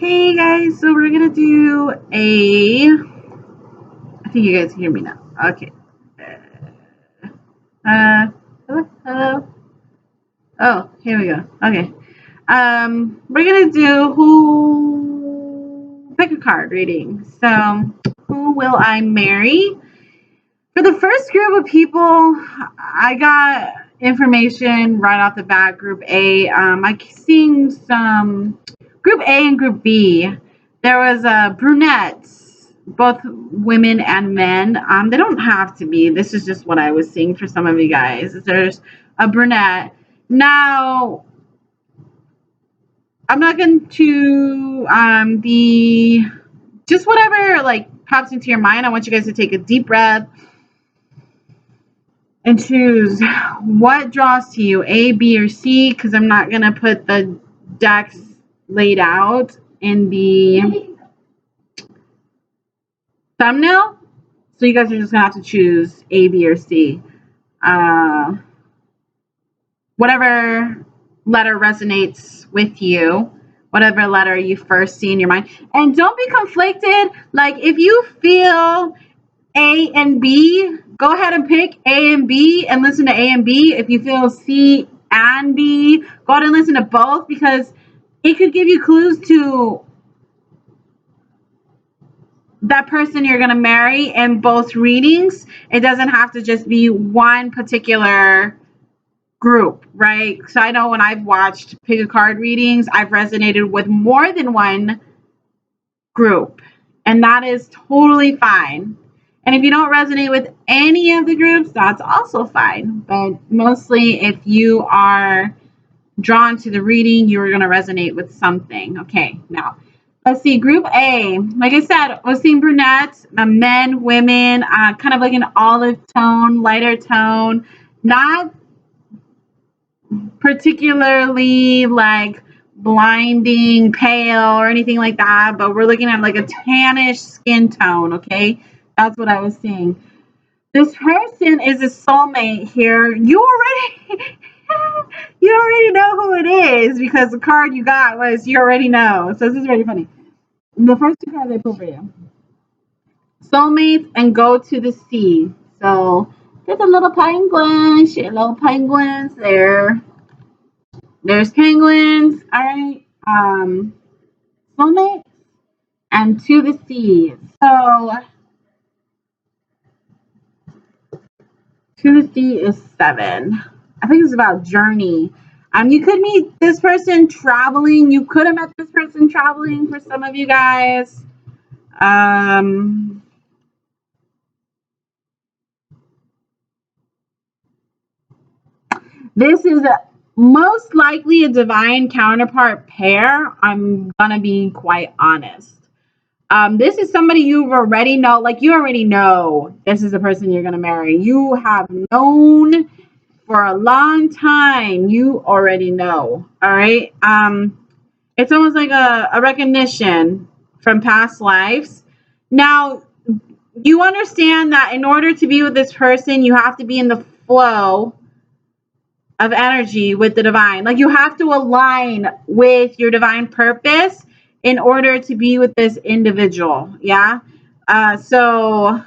Hey guys, so we're gonna do I think you guys can hear me now. Okay. Hello, hello. Oh, here we go. Okay. We're gonna do who pick a card reading. So, who will I marry? For the first group of people, I got information right off the bat. Group A, I seen some Group A and Group B. There was brunettes, both women and men. They don't have to be. This is just what I was seeing for some of you guys. There's a brunette. Now, I'm not going to be just whatever like pops into your mind. I want you guys to take a deep breath and choose what draws to you, A, B, or C, because I'm not going to put the decks laid out in the thumbnail. So you guys are just going to have to choose A, B, or C. Whatever letter resonates with you, whatever letter you first see in your mind. And don't be conflicted. Like if you feel A and B, go ahead and pick A and B and listen to A and B. If you feel C and B, go ahead and listen to both because it could give you clues to that person you're going to marry in both readings. It doesn't have to just be one particular group, right? So I know when I've watched pick a card readings, I've resonated with more than one group, and that is totally fine. And if you don't resonate with any of the groups, that's also fine. But mostly, if you are drawn to the reading, you're going to resonate with something. Okay, now let's see. Group A, like I said, we're seeing brunettes, men, women, kind of like an olive tone, lighter tone, not particularly like blinding pale or anything like that, but we're looking at like a tannish skin tone. Okay, that's what I was seeing. This person is a soulmate here. You already know who it is because the card you got was you already know. So this is really funny. The first two cards I pulled for you, soulmates and go to the sea. So there's a little penguin. She little penguins there. There's penguins. All right. Soulmates and to the sea. So to the sea is 7. I think it's about journey. You could meet this person traveling. You could have met this person traveling for some of you guys. This is most likely a divine counterpart pair. I'm gonna be quite honest. This is somebody you already know, like you already know this is the person you're gonna marry. You have known for a long time. You already know. All right. It's almost like a recognition from past lives. Now, you understand that in order to be with this person, you have to be in the flow of energy with the divine. Like you have to align with your divine purpose in order to be with this individual. Yeah. So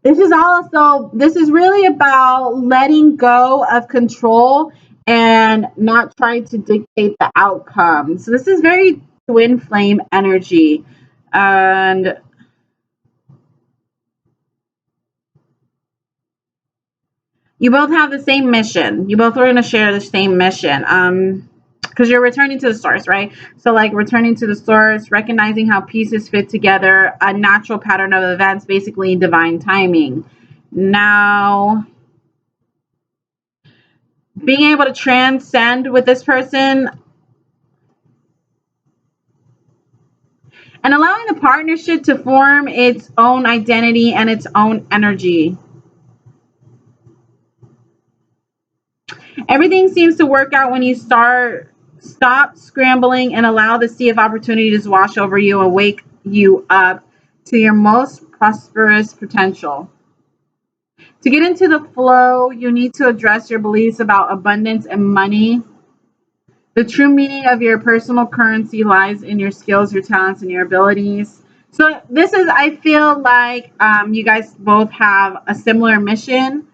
this is really about letting go of control and not trying to dictate the outcome. So this is very twin flame energy. And you both have the same mission. You both are going to share the same mission. Because you're returning to the source, right? So, like returning to the source, recognizing how pieces fit together, a natural pattern of events, basically divine timing. Now, being able to transcend with this person and allowing the partnership to form its own identity and its own energy. Everything seems to work out when you stop scrambling and allow the sea of opportunities to wash over you and wake you up to your most prosperous potential. To get into the flow, you need to address your beliefs about abundance and money. The true meaning of your personal currency lies in your skills, your talents, and your abilities. So this is, I feel like you guys both have a similar mission,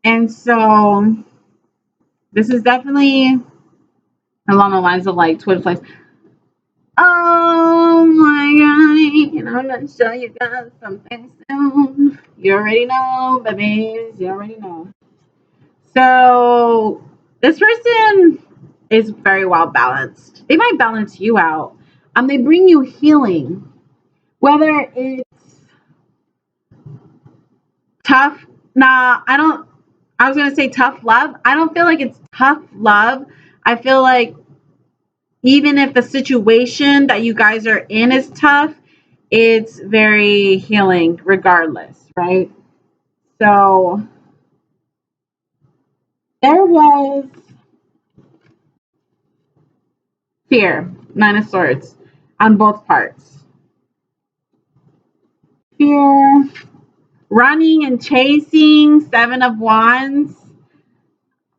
and so this is definitely along the lines of like twin flames. Oh my god, I'm gonna show you guys something soon. You already know, babies. You already know. So this person is very well balanced. They might balance you out. They bring you healing. Whether it's tough, nah, I don't. I was gonna say tough love. I don't feel like it's tough love. I feel like even if the situation that you guys are in is tough, it's very healing regardless, right? So there was fear, Nine of Swords, on both parts. Fear, running and chasing, Seven of Wands,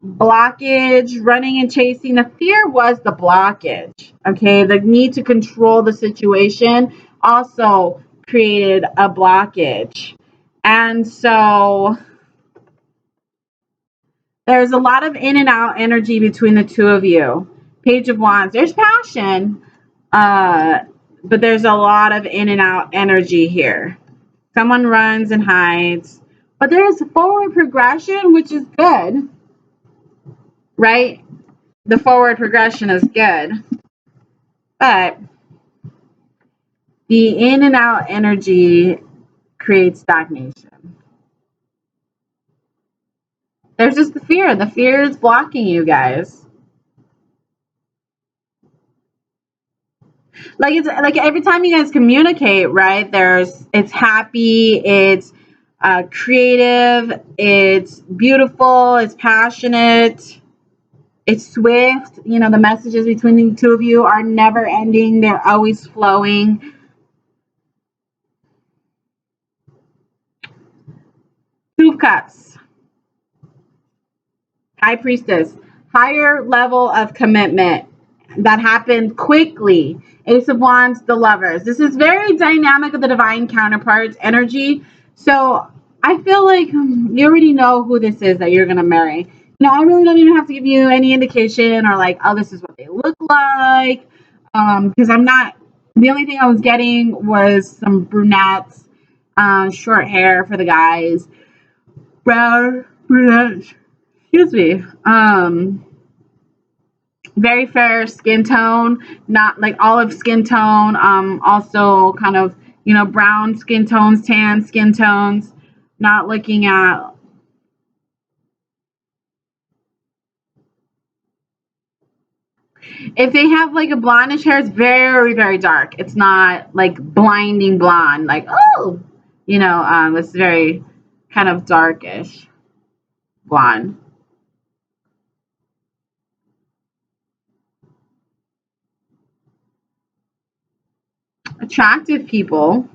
blockage, running and chasing. The fear was the blockage, okay? The need to control the situation also created a blockage. And so there's a lot of in and out energy between the two of you. Page of Wands, there's passion, uh, but there's a lot of in and out energy here. Someone runs and hides, but there's forward progression, which is good, right? The forward progression is good, but the in and out energy creates stagnation. There's just the fear. The fear is blocking you guys. Like it's like every time you guys communicate, right? It's happy, it's creative, it's beautiful, it's passionate, it's swift. The messages between the two of you are never ending, they're always flowing. Two of Cups, High Priestess, higher level of commitment that happened quickly. Ace of Wands, the Lovers. This is very dynamic of the divine counterparts energy. So I feel like you already know who this is that you're going to marry. I really don't even have to give you any indication or like, oh, this is what they look like. Because I'm not, the only thing I was getting was some brunettes, short hair for the guys, brown brunettes. Excuse me. Very fair skin tone, not like olive skin tone. Also kind of brown skin tones, tan skin tones. Not looking at if they have like a blondish hair, it's very very dark. It's not like blinding blonde. Like it's very kind of darkish blonde. Attractive people.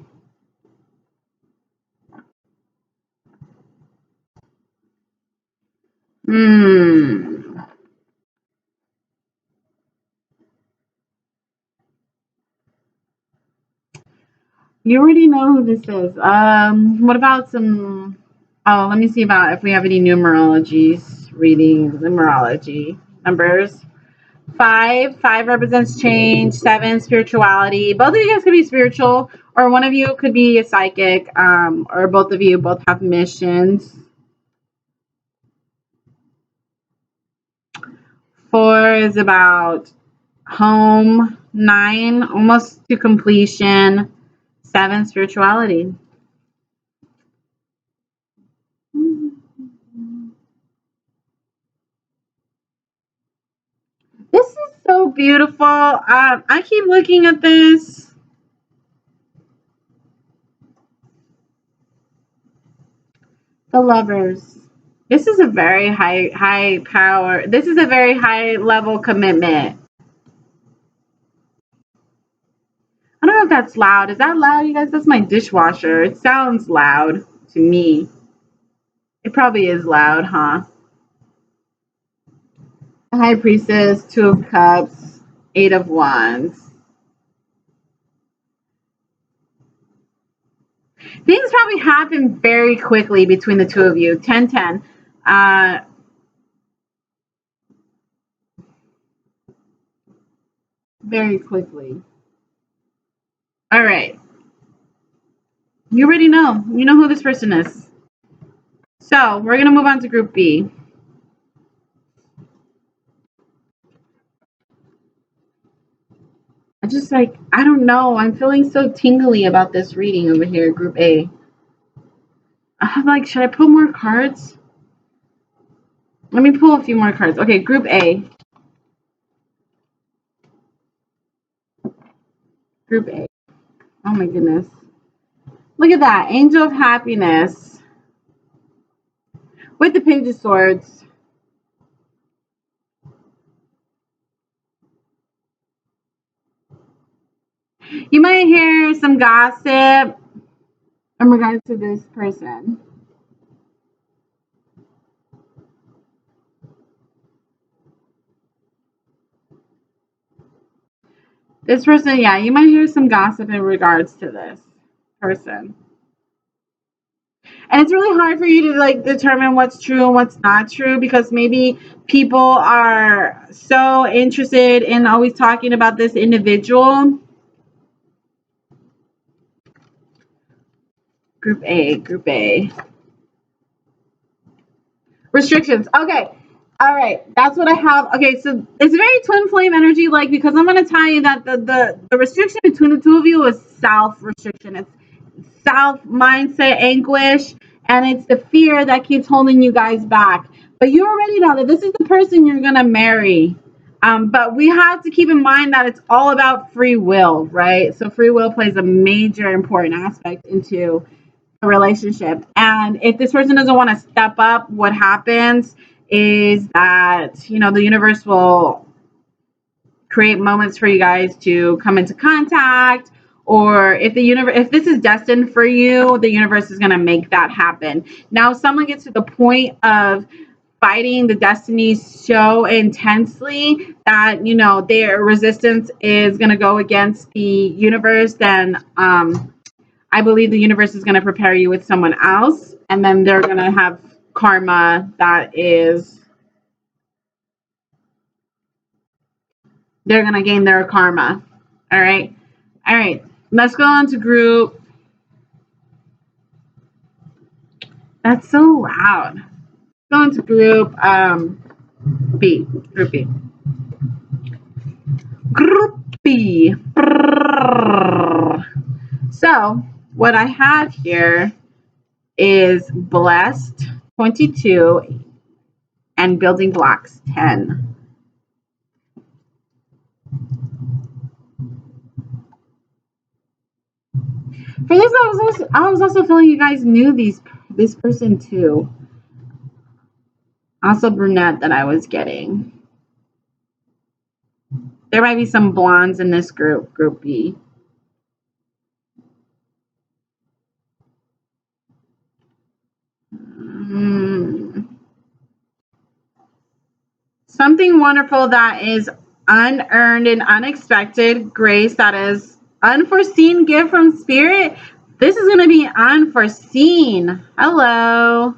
Hmm. You already know who this is. What about some? Oh, let me see about if we have any numerologies, readings, numerology numbers. Five represents change. Seven, spirituality. Both of you guys could be spiritual, or one of you could be a psychic, or both of you both have missions. Four is about home. Nine, almost to completion. Seven, spirituality. This is so beautiful. I keep looking at this. The Lovers. This is a very high power. This is a very high level commitment. I don't know if that's loud. Is that loud, you guys? That's my dishwasher. It sounds loud to me. It probably is loud, huh? High Priestess, Two of Cups, Eight of Wands. Things probably happen very quickly between the two of you. 10-10. Very quickly. All right. You already know. You know who this person is. So we're going to move on to Group B. I don't know. I'm feeling so tingly about this reading over here, Group A. I'm like, should I pull more cards? Let me pull a few more cards. Okay, Group A. Group A. Oh my goodness. Look at that. Angel of Happiness. With the Page of Swords. You might hear some gossip in regards to this person. This person, yeah, you might hear some gossip in regards to this person. And it's really hard for you to like determine what's true and what's not true because maybe people are so interested in always talking about this individual. Group A, Group A. Restrictions. Okay. All right. That's what I have. Okay. So it's very twin flame energy, like, because I'm going to tell you that the restriction between the two of you is self restriction. It's self mindset anguish. And it's the fear that keeps holding you guys back. But you already know that this is the person you're going to marry. But we have to keep in mind that it's all about free will, right? So free will plays a major important aspect into a relationship. And if this person doesn't want to step up, what happens is that, you know, the universe will create moments for you guys to come into contact, or if this is destined for you, the universe is going to make that happen. Now, if someone gets to the point of fighting the destiny so intensely that, you know, their resistance is going to go against the universe, then I believe the universe is going to prepare you with someone else, and then they're going to have karma that is, they're going to gain their karma. All right. All right. Let's go on to group. That's so loud. Go on to group B. Group B. Group B. So what I have here is Blessed 22 and Building Blocks 10. For this, I was also feeling you guys knew this person too. Also brunette that I was getting. There might be some blondes in this group, Group B. Something wonderful that is unearned and unexpected grace that is unforeseen gift from spirit. This is going to be unforeseen. Hello.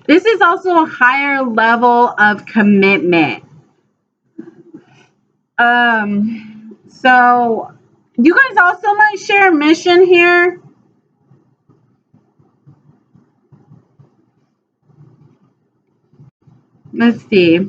This is also a higher level of commitment. So you guys also might share a mission here. Let's see.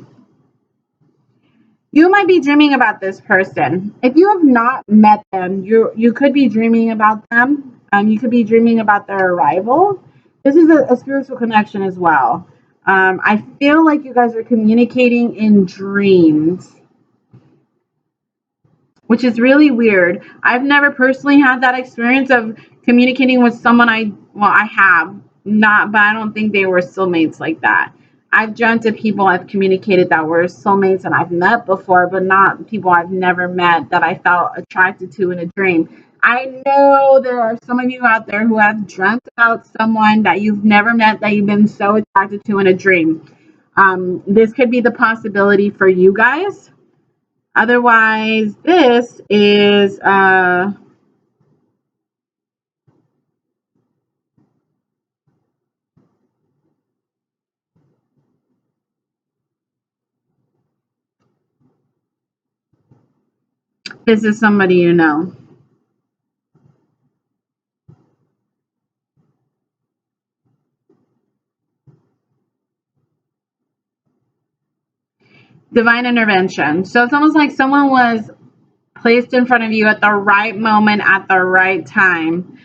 You might be dreaming about this person. If you have not met them, you could be dreaming about them. You could be dreaming about their arrival. This is a spiritual connection as well. I feel like you guys are communicating in dreams, which is really weird. I've never personally had that experience of communicating with someone I have not, but I don't think they were soulmates like that. I've dreamt of people I've communicated that were soulmates and I've met before, but not people I've never met that I felt attracted to in a dream. I know there are some of you out there who have dreamt about someone that you've never met that you've been so attracted to in a dream. This could be the possibility for you guys. Otherwise, this is somebody you know. Divine intervention. So it's almost like someone was placed in front of you at the right moment at the right time.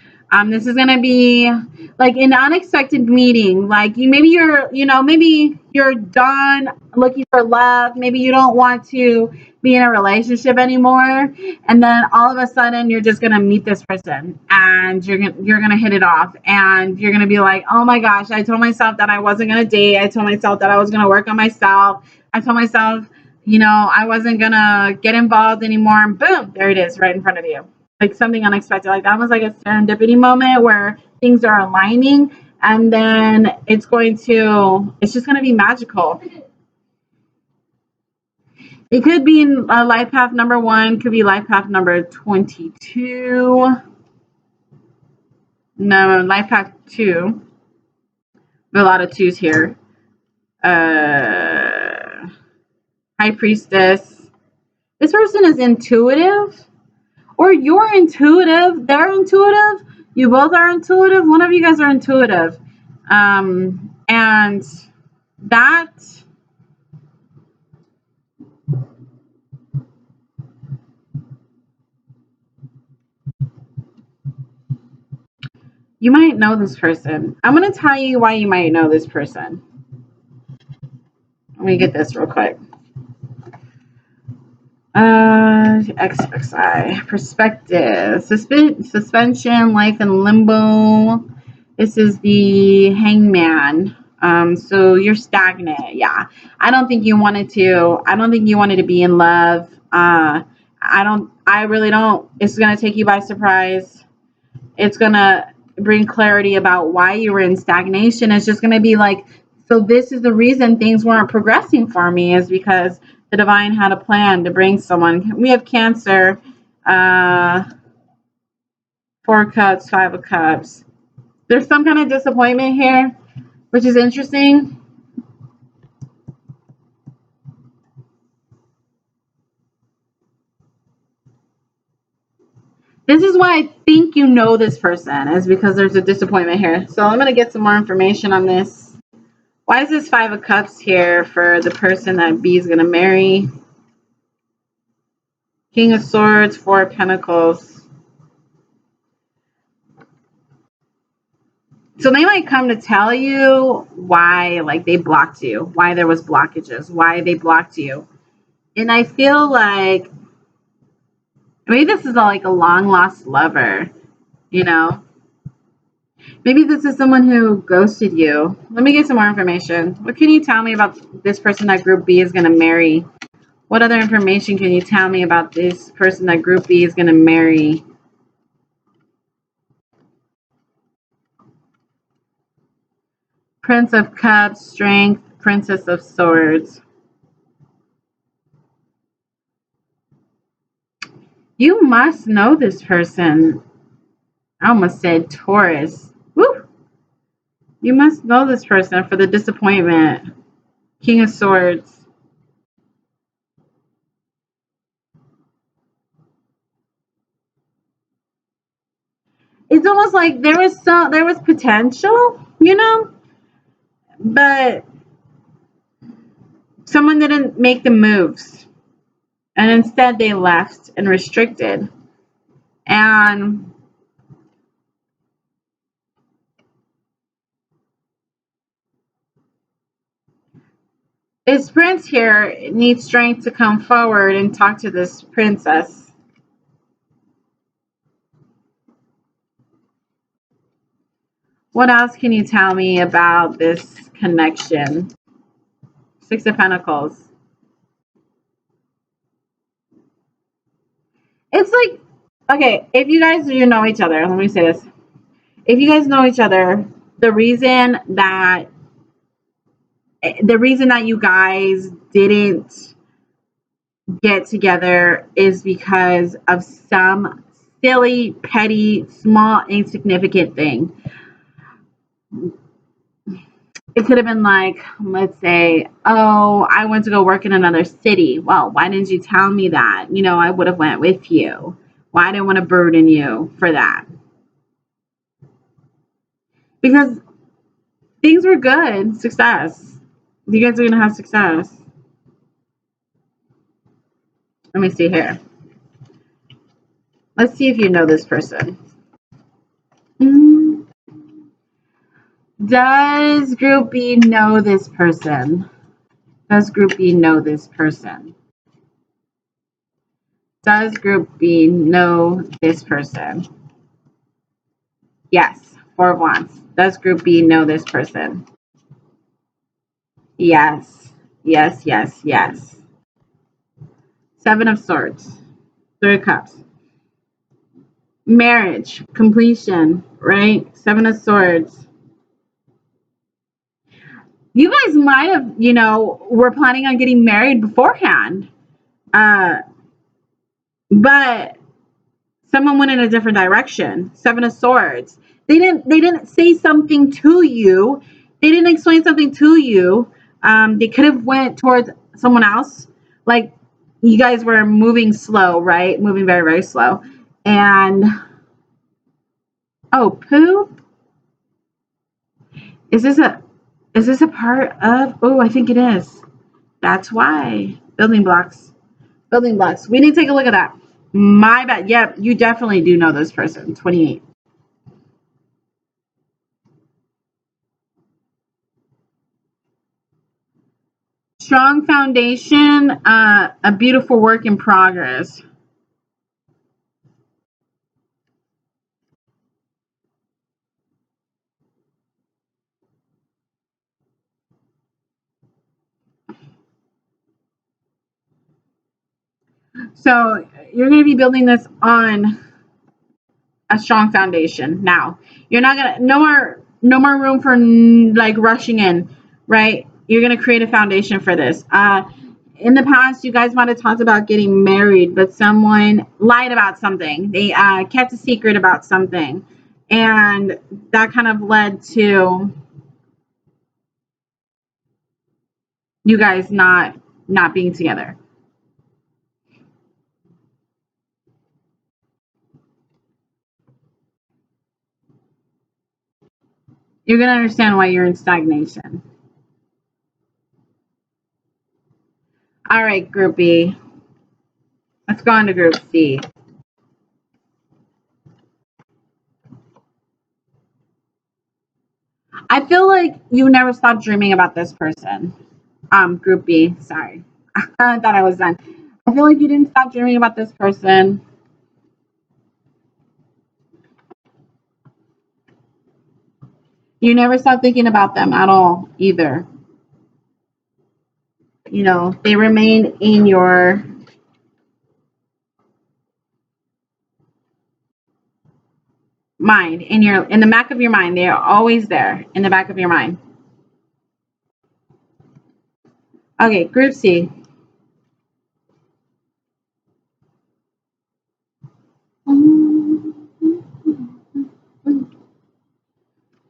This is gonna be like an unexpected meeting. Like maybe you're done looking for love. Maybe you don't want to be in a relationship anymore, and then all of a sudden you're just gonna meet this person, and you're gonna hit it off, and you're gonna be like, oh my gosh, I told myself that I wasn't gonna date. I told myself that I was gonna work on myself. I told myself I wasn't gonna get involved anymore, and boom, there it is right in front of you. Like something unexpected. Like that was like a serendipity moment where things are aligning, and then it's just gonna be magical. It could be in life path number 1, could be life path number 22. No, life path 2. A lot of twos here. High priestess. This person is intuitive. Or you're intuitive, they're intuitive, you both are intuitive, one of you guys are intuitive. And that you might know this person. I'm going to tell you why you might know this person. Let me get this real quick. XXI perspective, suspension, life in limbo. This is the hangman. So you're stagnant. Yeah, I don't think you wanted to be in love. I really don't. It's gonna take you by surprise. It's gonna bring clarity about why you were in stagnation. It's just gonna be like, so this is the reason things weren't progressing for me, is because the divine had a plan to bring someone. We have Cancer, 4 cups, 5 of cups. There's some kind of disappointment here, which is interesting. This is why I think you know this person, is because there's a disappointment here. So I'm going to get some more information on this. Why is this 5 of cups here for the person that B is going to marry? King of Swords, 4 of Pentacles. So they might come to tell you why, like, they blocked you, why there was blockages, why they blocked you. And I feel like maybe this is like a long lost lover, you know? Maybe this is someone who ghosted you. Let me get some more information. What can you tell me about this person that Group B is going to marry? What other information can you tell me about this person that Group B is going to marry? Prince of Cups, Strength, Princess of Swords. You must know this person. I almost said Taurus. Woo! You must know this person for the disappointment. King of Swords. It's almost like there was potential, but someone didn't make the moves, and instead they left and restricted. And this prince here needs strength to come forward and talk to this princess. What else can you tell me about this connection? Six of Pentacles. It's like, okay, if you guys do know each other, let me say this. If you guys know each other, the reason that you guys didn't get together is because of some silly, petty, small, insignificant thing. It could have been like, let's say, oh, I went to go work in another city. Well, why didn't you tell me that? You know, I would have went with you. Well, I didn't want to burden you for that. Because things were good. Success. You guys are going to have success. Let me see here. Let's see if you know this person. Does Group B know this person? Does Group B know this person? Does Group B know this person? Yes. Four of Wands. Does Group B know this person? Yes. Yes, yes, yes. Seven of Swords. Three of Cups. Marriage. Completion. Right? Seven of Swords. You guys might have, were planning on getting married beforehand. But someone went in a different direction. Seven of Swords. They didn't say something to you. They didn't explain something to you. They could have went towards someone else. Like, you guys were moving slow, right? Moving very, very slow. And oh, poop. Is this a part of, oh, I think it is. That's why. Building blocks. Building blocks. We need to take a look at that. My bad. Yep, you definitely do know this person. 28. Strong foundation, a beautiful work in progress. So you're going to be building this on a strong foundation. Now, you're not going to, no more room for like rushing in, right? You're going to create a foundation for this. In the past, you guys might have talked about getting married, but someone lied about something. They kept a secret about something. And that kind of led to you guys not being together. You're going to understand why you're in stagnation. All right, Group B. Let's go on to Group C. I feel like you never stopped dreaming about this person. Group B, sorry. I thought I was done. I feel like you didn't stop dreaming about this person. You never stopped thinking about them at all either. They remain in your mind, in the back of your mind. They are always there in the back of your mind. Okay, Group C.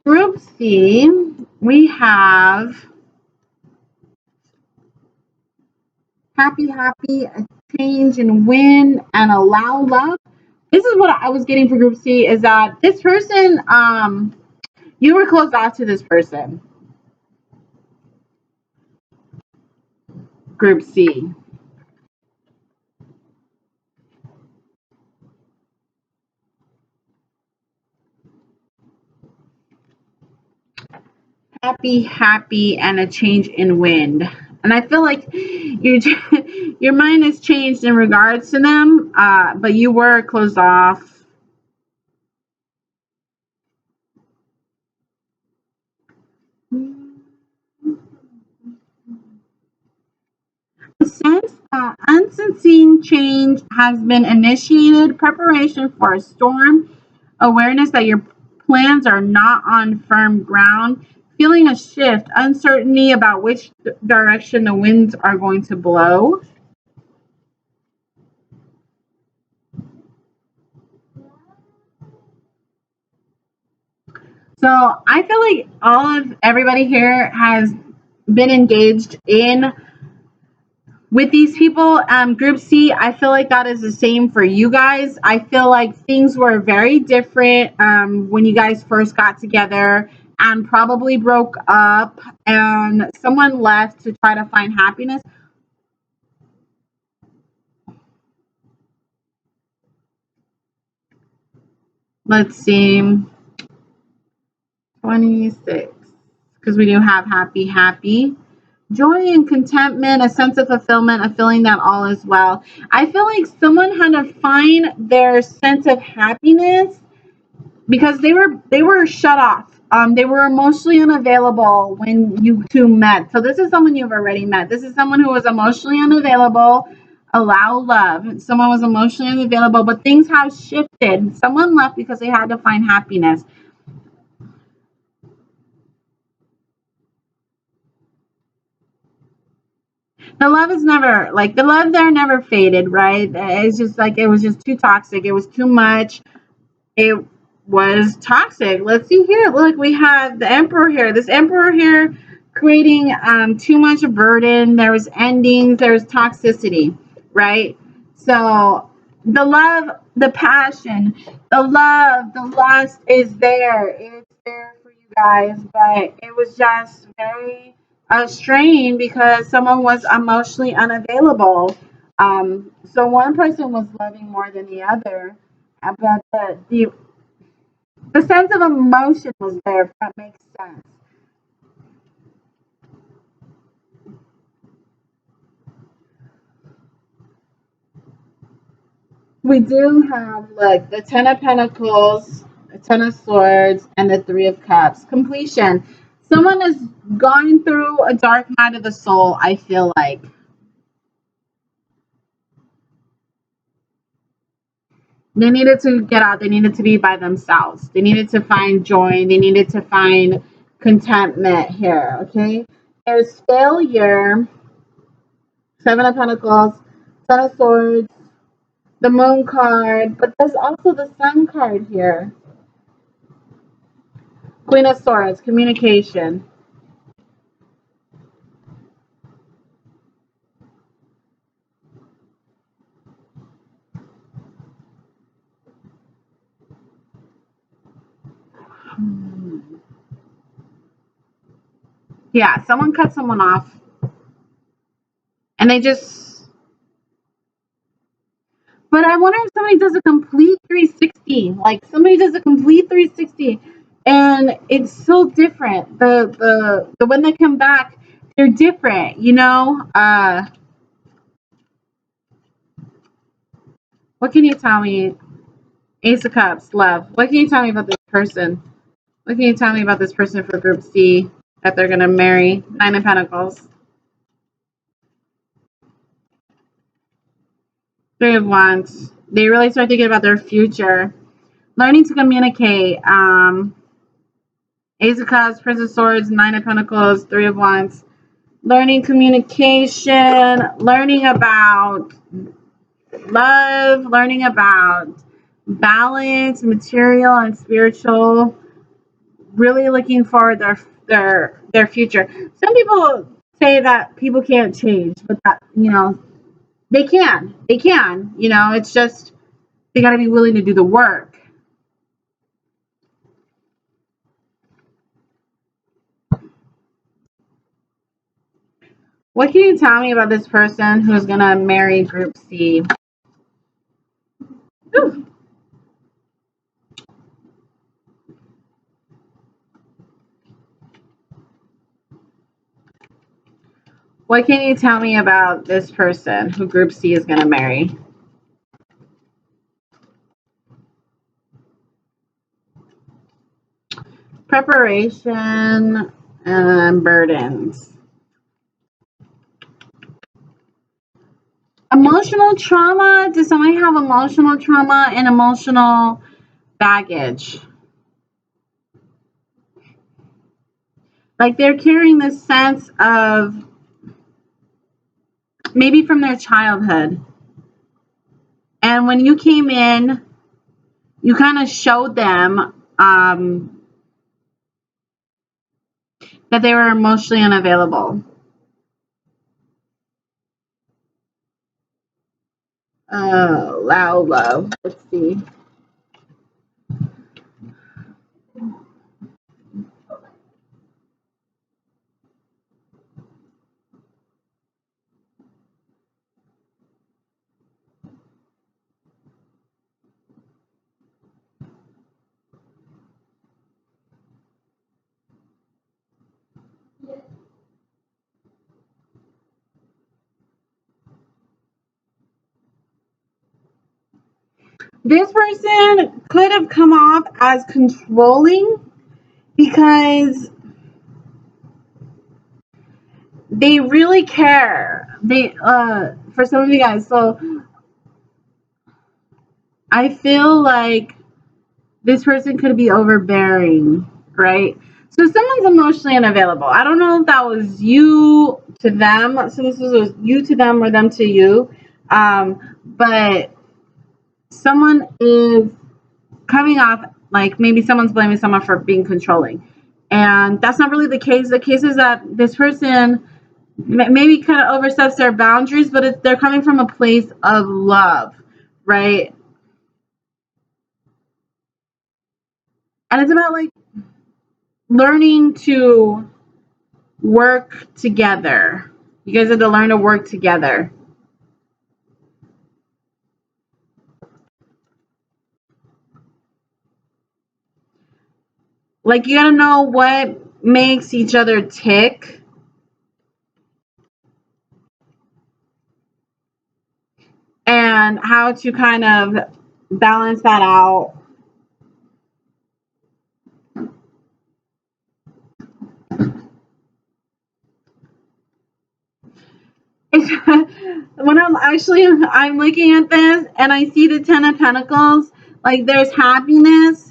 Group C, we have happy, a change and win, and allow love. This is what I was getting for Group C, is that this person, you were closed off to this person. Group C. Happy, and a change in wind. And I feel like your mind has changed in regards to them, but you were closed off. A sense that unseen change has been initiated, preparation for a storm, awareness that your plans are not on firm ground, feeling a shift, uncertainty about which direction the winds are going to blow. So I feel like all of everybody here has been engaged in with these people. Group C, I feel like that is the same for you guys. I feel like things were very different when you guys first got together and probably broke up and someone left to try to find happiness. Let's see, 26, because we do have happy, happy. Joy and contentment, a sense of fulfillment, a feeling that all is well. I feel like someone had to find their sense of happiness because they were shut off. They were emotionally unavailable when you two met. So this is someone you've already met. This is someone who was emotionally unavailable. Allow love. Someone was emotionally unavailable, but things have shifted. Someone left because they had to find happiness. The love is never like the love there never faded, right? It's just like it was just too toxic. It was too much. It was toxic. Let's see here. Look, we have the emperor here. This emperor here creating too much burden. There's endings. There's toxicity, right? So the love, the passion, the love, the lust is there. It's there for you guys, but it was just very strained because someone was emotionally unavailable. So one person was loving more than the other, but the sense of emotion was there, if that makes sense. We do have like the Ten of Pentacles, the Ten of Swords, and the Three of Cups. Completion. Someone is going through a dark night of the soul, I feel like. They needed to get out. They needed to be by themselves. They needed to find joy. They needed to find contentment here, okay? There's failure, Seven of Pentacles, Ten of Swords, the Moon card, but there's also the Sun card here. Queen of Swords, communication. Yeah, someone cut someone off and they just, but I wonder if somebody does a complete 360. Like somebody does a complete 360 and it's so different. The when they come back, they're different, you know? What can you tell me? Ace of Cups, love. What can you tell me about this person? What can you tell me about this person for Group C that they're gonna marry? Nine of Pentacles. Three of Wands. They really start thinking about their future. Learning to communicate. Ace of Cups, Prince of Swords, Nine of Pentacles, Three of Wands. Learning communication, learning about love, learning about balance, material and spiritual. Really looking for their future. Some people say that people can't change, but that they can. They can. It's just they got to be willing to do the work. What can you tell me about this person who's going to marry Group C? Ooh. What can you tell me about this person who Group C is going to marry? Preparation and burdens. Emotional trauma. Does somebody have emotional trauma and emotional baggage? Like they're carrying this sense of maybe from their childhood. And when you came in, you kind of showed them that they were emotionally unavailable. Loud love. Let's see. This person could have come off as controlling because they really care. They for some of you guys. So I feel like this person could be overbearing, right? So someone's emotionally unavailable. I don't know if that was you to them. So this was you to them or them to you. But someone is coming off like maybe someone's blaming someone for being controlling. And that's not really the case. The case is that this person maybe kind of oversteps their boundaries, but they're coming from a place of love, right? And it's about like learning to work together. You guys have to learn to work together. Like you gotta know what makes each other tick and how to kind of balance that out. When I'm looking at this and I see the Ten of Pentacles, like there's happiness,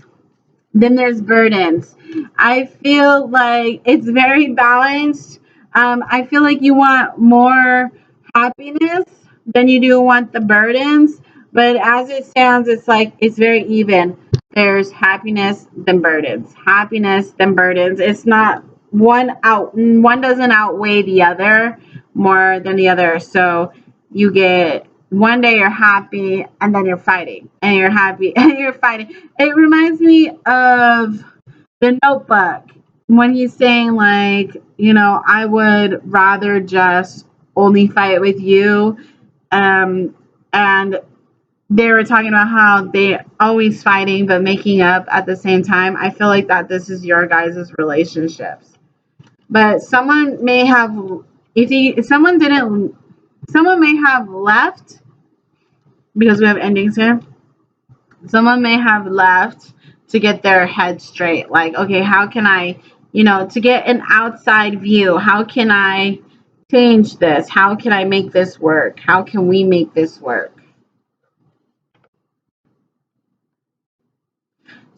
then there's burdens. I feel like it's very balanced. I feel like you want more happiness than you do want the burdens. But as it stands, it's like it's very even. There's happiness, then burdens. Happiness, then burdens. It's not one doesn't outweigh the other more than the other. So you get one day you're happy and then you're fighting and you're happy and you're fighting. It reminds me of the Notebook when he's saying like, I would rather just only fight with you. And they were talking about how they always fighting but making up at the same time. I feel like that this is your guys' relationships. But someone may have if someone didn't someone may have left because we have endings here. Someone may have left to get their head straight. Like, okay, how can I, to get an outside view, how can I change this? How can I make this work? How can we make this work?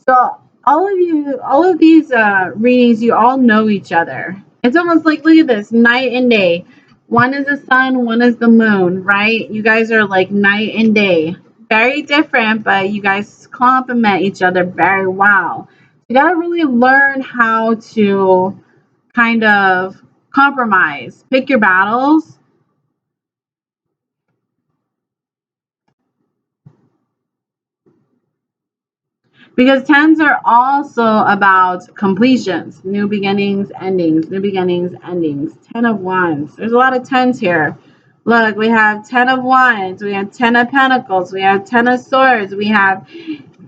So all of these readings, you all know each other. It's almost like, look at this, night and day. One is the sun, one is the moon, right? You guys are like night and day. Very different, but you guys complement each other very well. You gotta really learn how to kind of compromise, pick your battles. Because tens are also about completions, new beginnings, endings, new beginnings, endings. 10 of Wands. There's a lot of tens here. Look, we have 10 of Wands, we have 10 of Pentacles, we have 10 of Swords, we have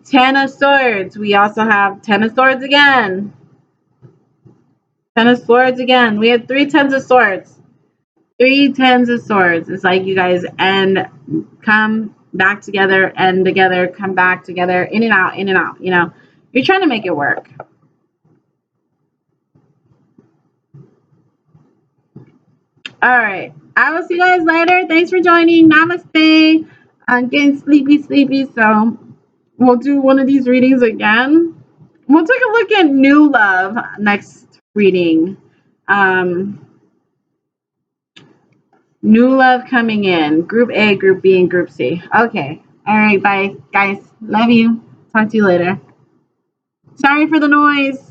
10 of Swords, we also have 10 of Swords again. 10 of Swords again. We have 3 10s of Swords. 3 10s of Swords. It's like you guys come back together, end together, come back together, in and out, in and out. You're trying to make it work. All right. I will see you guys later. Thanks for joining. Namaste. I'm getting sleepy, so we'll do one of these readings again. We'll take a look at New Love next reading. New Love coming in. Group A, Group B, and Group C. Okay. All right. Bye, guys. Love you. Talk to you later. Sorry for the noise.